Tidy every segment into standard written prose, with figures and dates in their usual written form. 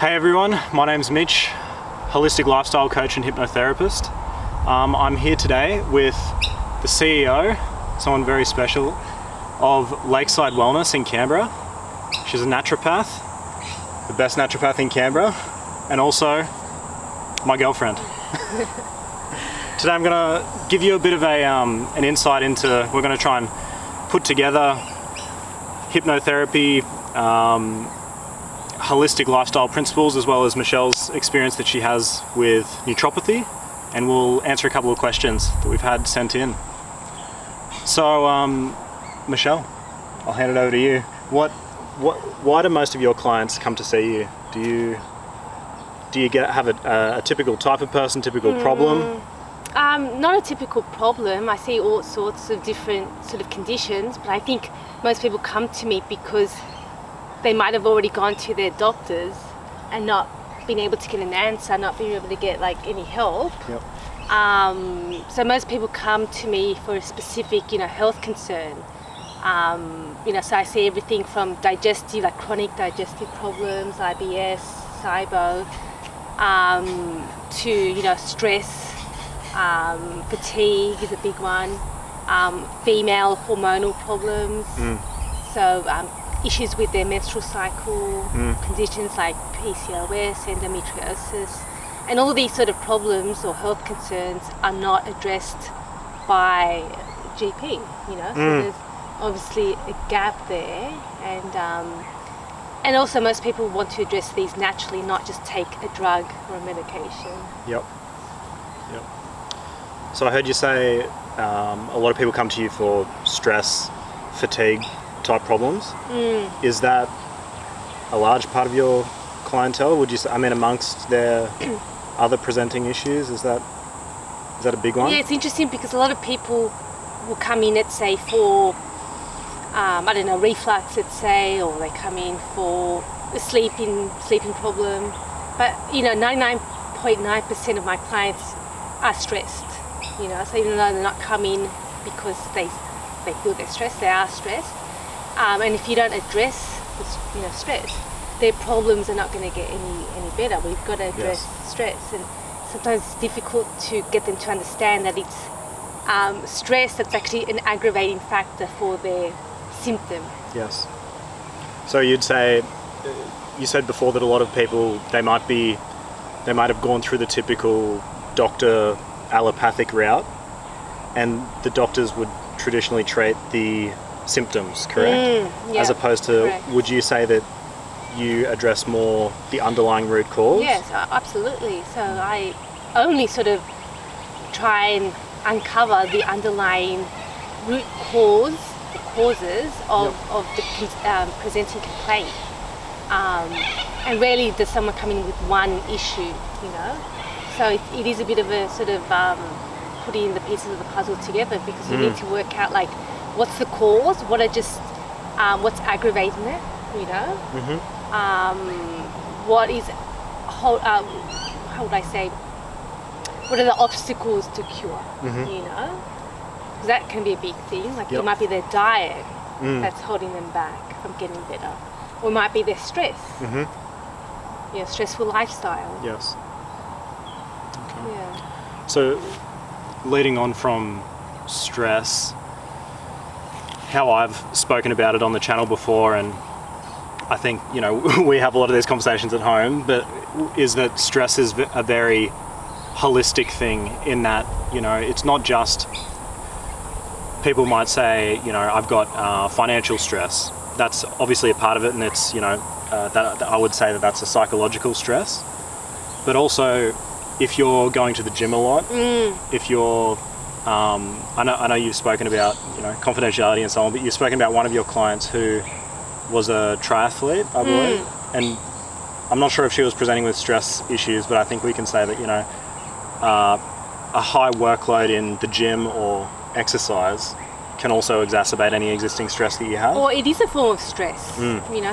Hey everyone, my name's Mitch, holistic lifestyle coach and hypnotherapist. I'm here today with the CEO, someone very special, of Lakeside Wellness in Canberra. She's a naturopath, the best naturopath in Canberra, and also my girlfriend. Today I'm going to give you a bit of an insight into, we're going to try and put together hypnotherapy, holistic lifestyle principles, as well as Michelle's experience that she has with naturopathy, and we'll answer a couple of questions that we've had sent in. So, Michelle, I'll hand it over to you. Why do most of your clients come to see you? Do you have a typical type of person, typical problem? Not a typical problem. I see all sorts of different sort of conditions, but I think most people come to me because they might have already gone to their doctors and not been able to get an answer, not being able to get like any help. Yep. So most people come to me for a specific, health concern. So I see everything from digestive, like chronic digestive problems, IBS, SIBO, to stress, fatigue is a big one, female hormonal problems. So issues with their menstrual cycle, conditions like PCOS, endometriosis, and all these sort of problems or health concerns are not addressed by GP, so there's obviously a gap there, and also most people want to address these naturally, not just take a drug or a medication. Yep. So I heard you say a lot of people come to you for stress, fatigue type problems. Is that a large part of your clientele? Would you say, amongst their other presenting issues, is that a big one? Yeah, it's interesting because a lot of people will come in, let's say, for reflux, let's say, or they come in for a sleeping problem. But 99.9% of my clients are stressed. So even though they're not coming because they feel they're stressed, they are stressed. And if you don't address the stress, their problems are not going to get any better. We've got to address stress, and sometimes it's difficult to get them to understand that it's stress that's actually an aggravating factor for their symptom. Yes. So you said before that a lot of people, they might have gone through the typical doctor allopathic route, and the doctors would traditionally treat the symptoms, correct? Yeah, as opposed to, correct. Would you say that you address more the underlying root cause? Yes, absolutely. So I only sort of try and uncover the underlying root causes of the presenting complaint. And rarely does someone come in with one issue, So it is a bit of a sort of putting the pieces of the puzzle together, because you need to work out like what's the cause, what's aggravating it, what is, how would I say, what are the obstacles to cure, because that can be a big thing. Like it might be their diet that's holding them back from getting better, or it might be their stress, stressful lifestyle. Yes. Okay. Yeah. So leading on from stress, how I've spoken about it on the channel before, and I think we have a lot of these conversations at home, but is that stress is a very holistic thing, in that it's not just, people might say I've got financial stress. That's obviously a part of it, and it's that I would say that's a psychological stress, but also if you're going to the gym a lot, if you're I know you've spoken about confidentiality and so on, but you've spoken about one of your clients who was a triathlete, I believe, and I'm not sure if she was presenting with stress issues, but I think we can say that a high workload in the gym or exercise can also exacerbate any existing stress that you have. Or it is a form of stress.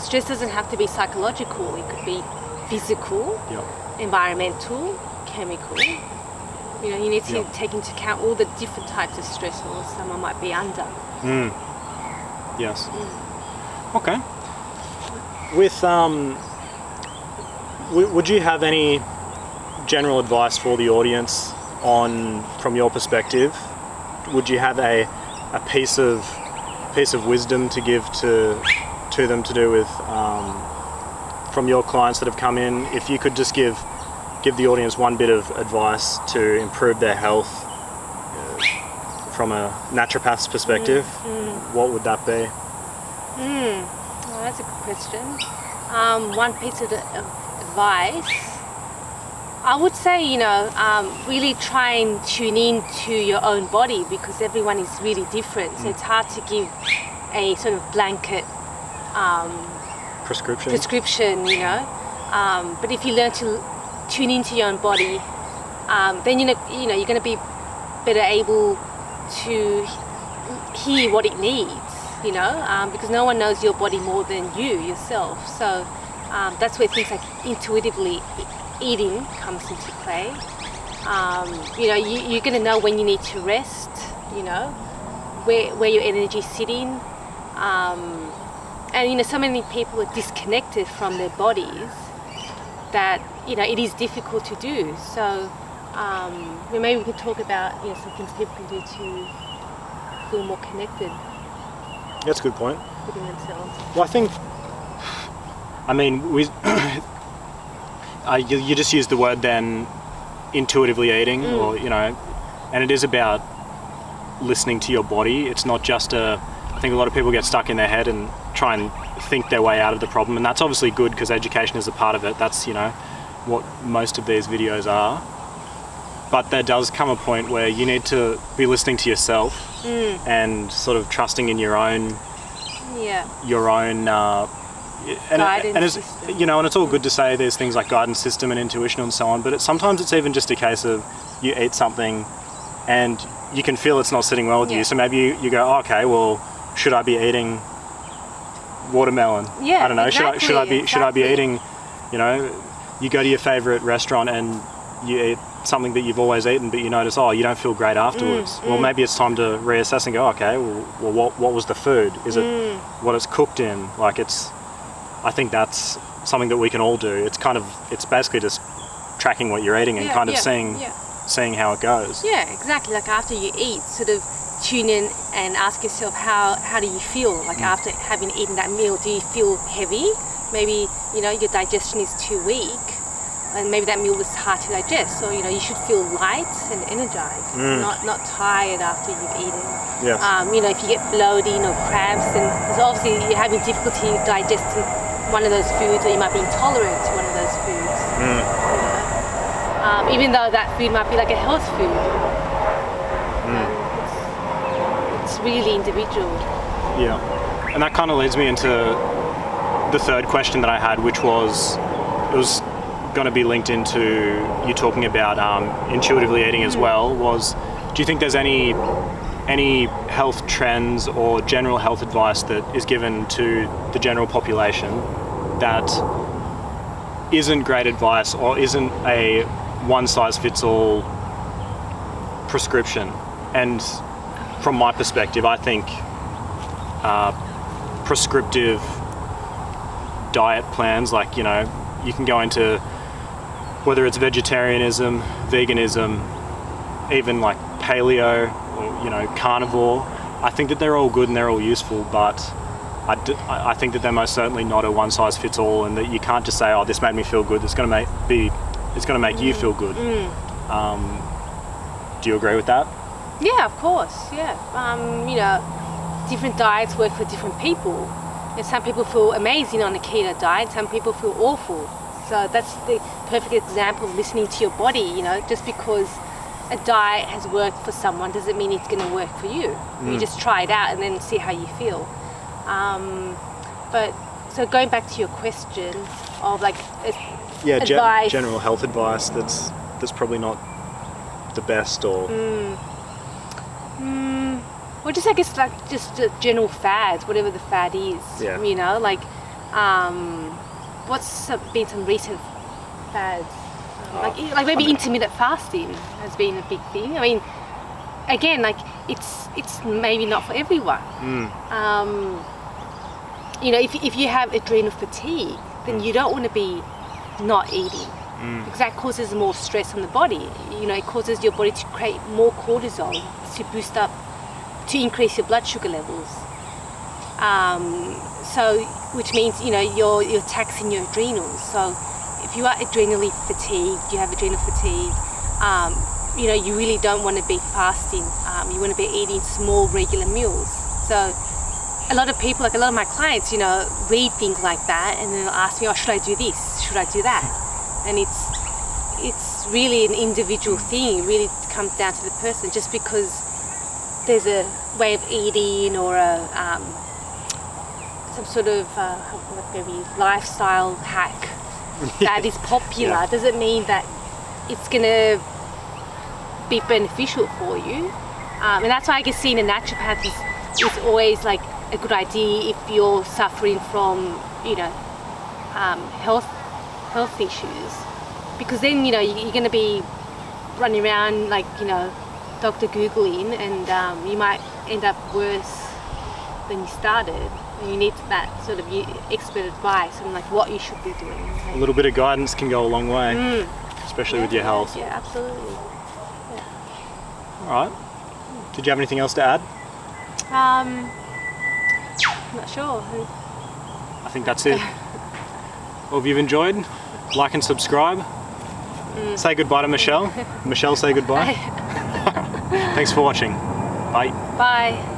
Stress doesn't have to be psychological. It could be physical, environmental, chemical. You need to take into account all the different types of stressors someone might be under. Yes. Okay. With would you have any general advice for the audience from your perspective? Would you have a piece of wisdom to give to them to do with from your clients that have come in? If you could just give the audience one bit of advice to improve their health from a naturopath's perspective, what would that be? Well, that's a good question. One piece of advice, I would say, really try and tune in to your own body, because everyone is really different. So it's hard to give a sort of blanket prescription, but if you learn to tune into your own body, then you're going to be better able to hear what it needs, because no one knows your body more than you yourself. So that's where things like intuitively eating comes into play. You're going to know when you need to rest, where your energy is sitting. And so many people are disconnected from their bodies that it is difficult to do. So maybe we can talk about some things people can do to feel more connected. That's a good point. Within themselves. Well, we you just used the word then, intuitively eating, or and it is about listening to your body. It's not just I think a lot of people get stuck in their head and try and think their way out of the problem, and that's obviously good because education is a part of it. That's what most of these videos are. But there does come a point where you need to be listening to yourself and sort of trusting in your own guidance system. And it's all good to say there's things like guidance system and intuition and so on, but sometimes it's even just a case of you eat something and you can feel it's not sitting well with you. So maybe you go, okay, well, should I be eating watermelon? Yeah, I don't know. exactly, Should I be eating? You go to your favorite restaurant and you eat something that you've always eaten, but you notice, you don't feel great afterwards. Well, maybe it's time to reassess and go, okay, well, what was the food? Is it what it's cooked in? I think that's something that we can all do. It's basically just tracking what you're eating and seeing how it goes. Yeah, exactly. Like after you eat, sort of tune in and ask yourself, how do you feel? Like after having eaten that meal, do you feel heavy? Maybe, your digestion is too weak, and maybe that meal was hard to digest. So, you should feel light and energized, not tired after you've eaten. Yes. If you get bloating or cramps, then obviously you're having difficulty digesting one of those foods, or you might be intolerant to one of those foods. Even though that food might be like a health food. It's really individual. Yeah. And that kind of leads me into the third question that I had, which was, it was going to be linked into you talking about intuitively eating as well, was, do you think there's any health trends or general health advice that is given to the general population that isn't great advice or isn't a one-size-fits-all prescription? And from my perspective, I think prescriptive diet plans, like, you can go into whether it's vegetarianism, veganism, even like paleo or, carnivore. I think that they're all good and they're all useful, but I think that they're most certainly not a one-size-fits-all, and that you can't just say, this made me feel good. It's going to make you feel good. Do you agree with that? Yeah, of course. Yeah. Different diets work for different people. And some people feel amazing on a keto diet. Some people feel awful. So that's the perfect example of listening to your body. Just because a diet has worked for someone doesn't mean it's going to work for you. You just try it out and then see how you feel. But so going back to your question of advice, general health advice that's probably not the best, or well, just I guess just general fads, whatever the fad is. Yeah. What's been some recent fads? Like maybe intermittent fasting has been a big thing. I mean, again, it's maybe not for everyone. If you have adrenal fatigue, then you don't want to be not eating. Because that causes more stress on the body. You know, it causes your body to create more cortisol to boost up, to increase your blood sugar levels. So, which means, you know, you're taxing your adrenals. So if you are adrenally fatigued, you have adrenal fatigue, you know, you really don't want to be fasting. You want to be eating small, regular meals. So a lot of people, like a lot of my clients, you know, read things like that and then they'll ask me, oh, should I do this? Should I do that? And it's really an individual thing. It really comes down to the person. Just because there's a way of eating or some sort of maybe lifestyle hack that is popular doesn't mean that it's going to be beneficial for you. And that's why I guess seeing a naturopath is always like a good idea if you're suffering from, you know, health issues, because then, you know, you're going to be running around like, you know, Dr. Googling, and you might end up worse than you started. And you need that sort of expert advice on like what you should be doing. A little bit of guidance can go a long way, especially with your health. Yeah, absolutely. All right. Did you have anything else to add? Not sure. I think that's it. Well, if you've enjoyed, like and subscribe. Say goodbye to Michelle. Michelle, say goodbye. Thanks for watching. Bye. Bye.